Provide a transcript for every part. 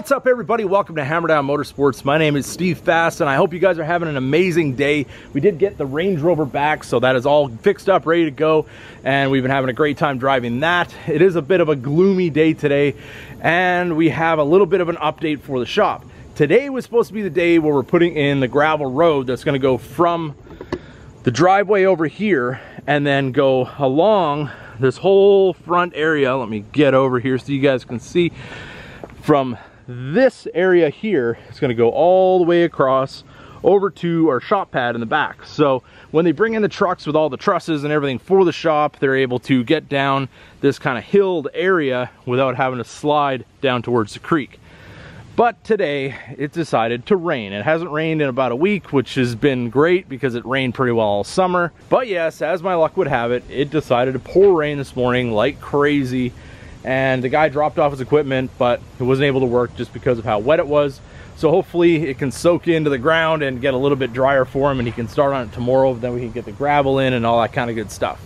What's up, everybody? Welcome to Hammerdown Motorsports. My name is Steve Fast, and I hope you guys are having an amazing day. We did get the Range Rover back, so that is all fixed up, ready to go, and we've been having a great time driving that. It is a bit of a gloomy day today, and we have a little bit of an update for the shop. Today was supposed to be the day where we're putting in the gravel road that's going to go from the driveway over here and then go along this whole front area. Let me get over here so you guys can see. From this area here, it's going to go all the way across over to our shop pad in the back. So when they bring in the trucks with all the trusses and everything for the shop, they're able to get down this kind of hilled area without having to slide down towards the creek. But today it decided to rain. It hasn't rained in about a week, which has been great because it rained pretty well all summer. But yes, as my luck would have it, it decided to pour rain this morning like crazy. And the guy dropped off his equipment, but it wasn't able to work just because of how wet it was. So hopefully it can soak into the ground and get a little bit drier for him, and he can start on it tomorrow. Then we can get the gravel in and all that kind of good stuff.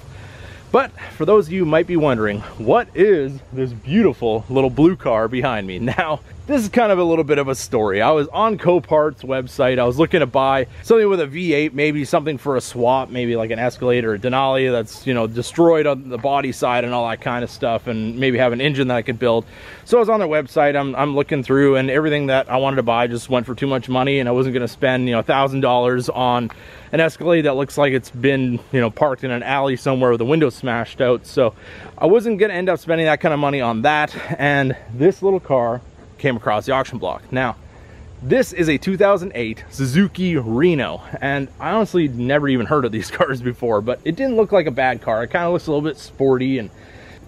But for those of you who might be wondering, what is this beautiful little blue car behind me? Now, this is kind of a little bit of a story. I was on Copart's website. I was looking to buy something with a V8, maybe something for a swap, maybe like an Escalade or a Denali that's, you know, destroyed on the body side and all that kind of stuff, and maybe have an engine that I could build. So I was on their website. I'm looking through, and everything that I wanted to buy just went for too much money, and I wasn't going to spend, you know, $1,000 on an Escalade that looks like it's been, you know, parked in an alley somewhere with the window smashed out. So I wasn't going to end up spending that kind of money on that. And this little car came across the auction block. Now, this is a 2008 Suzuki Reno, and I honestly never even heard of these cars before, but it didn't look like a bad car. It kind of looks a little bit sporty, and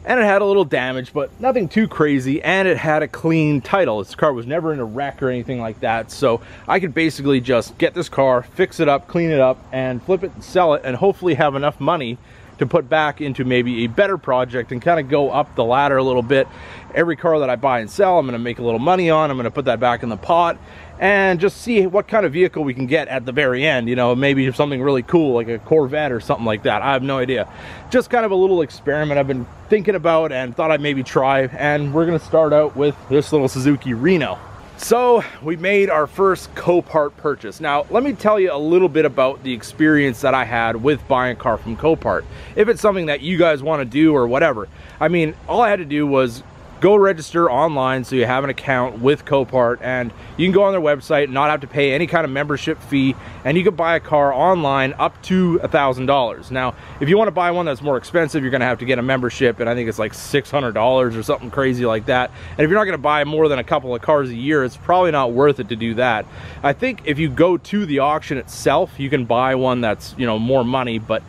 it had a little damage, but nothing too crazy, and it had a clean title. This car was never in a wreck or anything like that, so I could basically just get this car, fix it up, clean it up, and flip it and sell it, and hopefully have enough money to put back into maybe a better project and kind of go up the ladder a little bit. Every car that I buy and sell, I'm going to make a little money on. I'm going to put that back in the pot and just see what kind of vehicle we can get at the very end. You know, maybe something really cool like a Corvette or something like that. I have no idea. Just kind of a little experiment I've been thinking about and thought I'd maybe try. And we're going to start out with this little Suzuki Reno. So we made our first Copart purchase. Now, let me tell you a little bit about the experience that I had with buying a car from Copart. If it's something that you guys want to do or whatever. I mean, all I had to do was go register online, so you have an account with Copart, and you can go on their website and not have to pay any kind of membership fee, and you can buy a car online up to $1,000. Now, if you want to buy one that's more expensive, you're going to have to get a membership, and I think it's like $600 or something crazy like that. And if you're not going to buy more than a couple of cars a year, it's probably not worth it to do that. I think if you go to the auction itself, you can buy one that's, you know, more money, but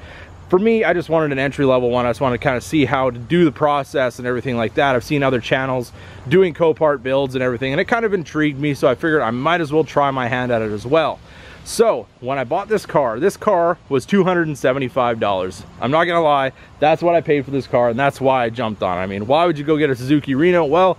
for me, I just wanted an entry-level one. I just wanted to kind of see how to do the process and everything like that. I've seen other channels doing Copart builds and everything, and it kind of intrigued me, so I figured I might as well try my hand at it as well. So when I bought this car was $275. I'm not gonna lie, that's what I paid for this car, and that's why I jumped on it. I mean, why would you go get a Suzuki Reno? Well,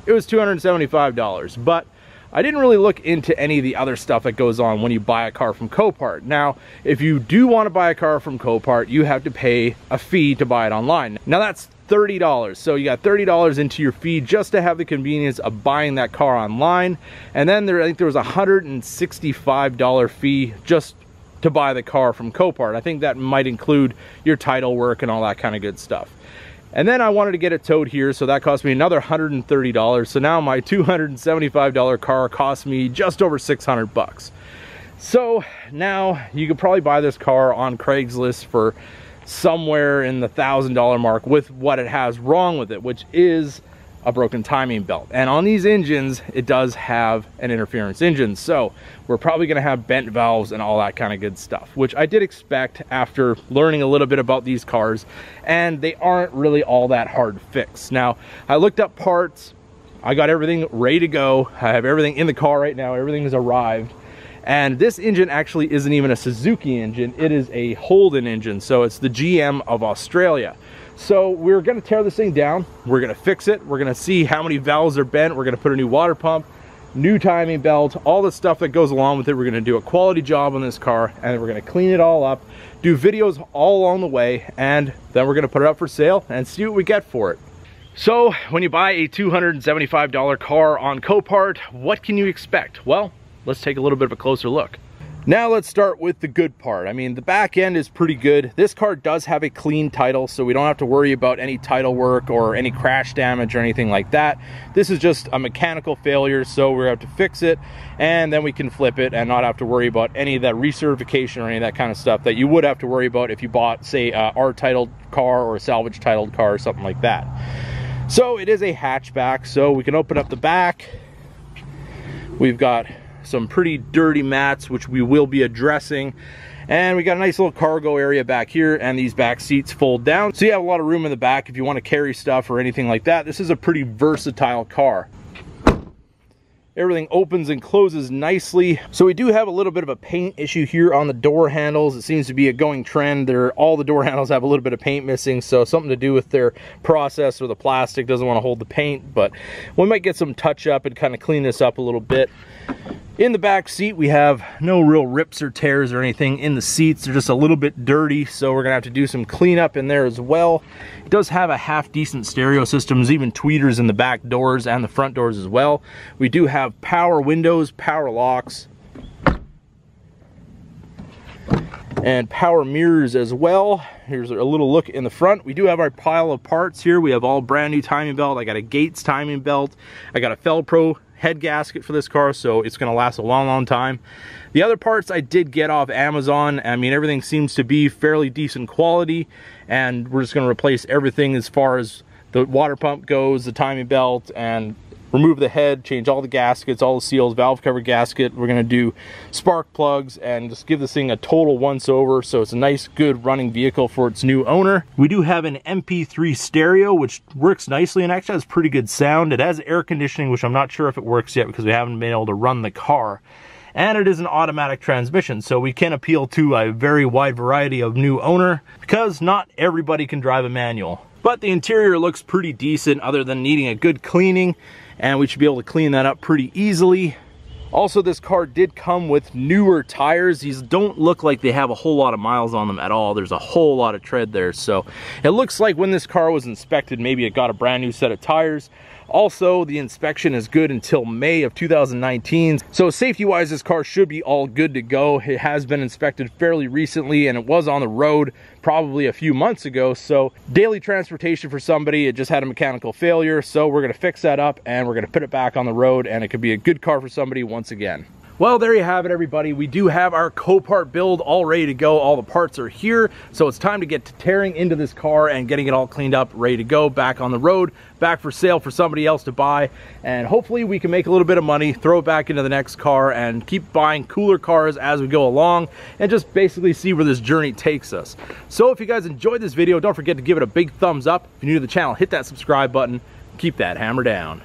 it was $275, but I didn't really look into any of the other stuff that goes on when you buy a car from Copart. Now, if you do want to buy a car from Copart, you have to pay a fee to buy it online. Now that's $30. So you got $30 into your fee just to have the convenience of buying that car online. And then I think there was a $165 fee just to buy the car from Copart. I think that might include your title work and all that kind of good stuff. And then I wanted to get it towed here, so that cost me another $130. So now my $275 car cost me just over 600 bucks. So now you could probably buy this car on Craigslist for somewhere in the $1,000 mark with what it has wrong with it, which is a broken timing belt. And on these engines, it does have an interference engine, so we're probably going to have bent valves and all that kind of good stuff, which I did expect after learning a little bit about these cars, and they aren't really all that hard to fix. Now, I looked up parts, I got everything ready to go, I have everything in the car right now, everything has arrived, and this engine actually isn't even a Suzuki engine, it is a Holden engine, so it's the GM of Australia. So we're going to tear this thing down, we're going to fix it, we're going to see how many valves are bent, we're going to put a new water pump, new timing belt, all the stuff that goes along with it. We're going to do a quality job on this car, and we're going to clean it all up, do videos all along the way, and then we're going to put it up for sale and see what we get for it. So when you buy a $275 car on Copart, what can you expect? Well, let's take a little bit of a closer look. Now let's start with the good part. I mean, the back end is pretty good. This car does have a clean title, so we don't have to worry about any title work or any crash damage or anything like that. This is just a mechanical failure, so we have to fix it, and then we can flip it and not have to worry about any of that recertification or any of that kind of stuff that you would have to worry about if you bought, say, our titled car or a salvage titled car or something like that. So it is a hatchback, so we can open up the back. We've got some pretty dirty mats, which we will be addressing, and we got a nice little cargo area back here, and these back seats fold down, so you have a lot of room in the back if you want to carry stuff or anything like that. This is a pretty versatile car. Everything opens and closes nicely. So we do have a little bit of a paint issue here on the door handles. It seems to be a going trend. All the door handles have a little bit of paint missing, so something to do with their process, or the plastic doesn't want to hold the paint, but we might get some touch up and kind of clean this up a little bit. In the back seat, we have no real rips or tears or anything in the seats. They're just a little bit dirty, so we're gonna have to do some cleanup in there as well. It does have a half decent stereo system. There's even tweeters in the back doors and the front doors as well. We do have power windows, power locks, and power mirrors as well. Here's a little look in the front. We do have our pile of parts here. We have all brand new timing belt. I got a Gates timing belt. I got a Felpro head gasket for this car, so it's going to last a long time. The other parts I did get off Amazon. I mean, everything seems to be fairly decent quality, and we're just going to replace everything as far as the water pump goes, the timing belt, and remove the head, change all the gaskets, all the seals, valve cover gasket. We're going to do spark plugs and just give this thing a total once over, so it's a nice, good running vehicle for its new owner. We do have an MP3 stereo, which works nicely and actually has pretty good sound. It has air conditioning, which I'm not sure if it works yet because we haven't been able to run the car. And it is an automatic transmission, so we can appeal to a very wide variety of new owner because not everybody can drive a manual. But the interior looks pretty decent other than needing a good cleaning, and we should be able to clean that up pretty easily. Also, this car did come with newer tires. These don't look like they have a whole lot of miles on them at all. There's a whole lot of tread there, so it looks like when this car was inspected, maybe it got a brand new set of tires. Also, the inspection is good until May of 2019. So safety-wise, this car should be all good to go. It has been inspected fairly recently, and it was on the road probably a few months ago. So daily transportation for somebody, it just had a mechanical failure. So we're gonna fix that up and we're gonna put it back on the road, and it could be a good car for somebody once again. Well, there you have it, everybody. We do have our Copart build all ready to go. All the parts are here. So it's time to get to tearing into this car and getting it all cleaned up, ready to go, back on the road, back for sale for somebody else to buy. And hopefully we can make a little bit of money, throw it back into the next car, and keep buying cooler cars as we go along, and just basically see where this journey takes us. So if you guys enjoyed this video, don't forget to give it a big thumbs up. If you're new to the channel, hit that subscribe button. Keep that hammer down.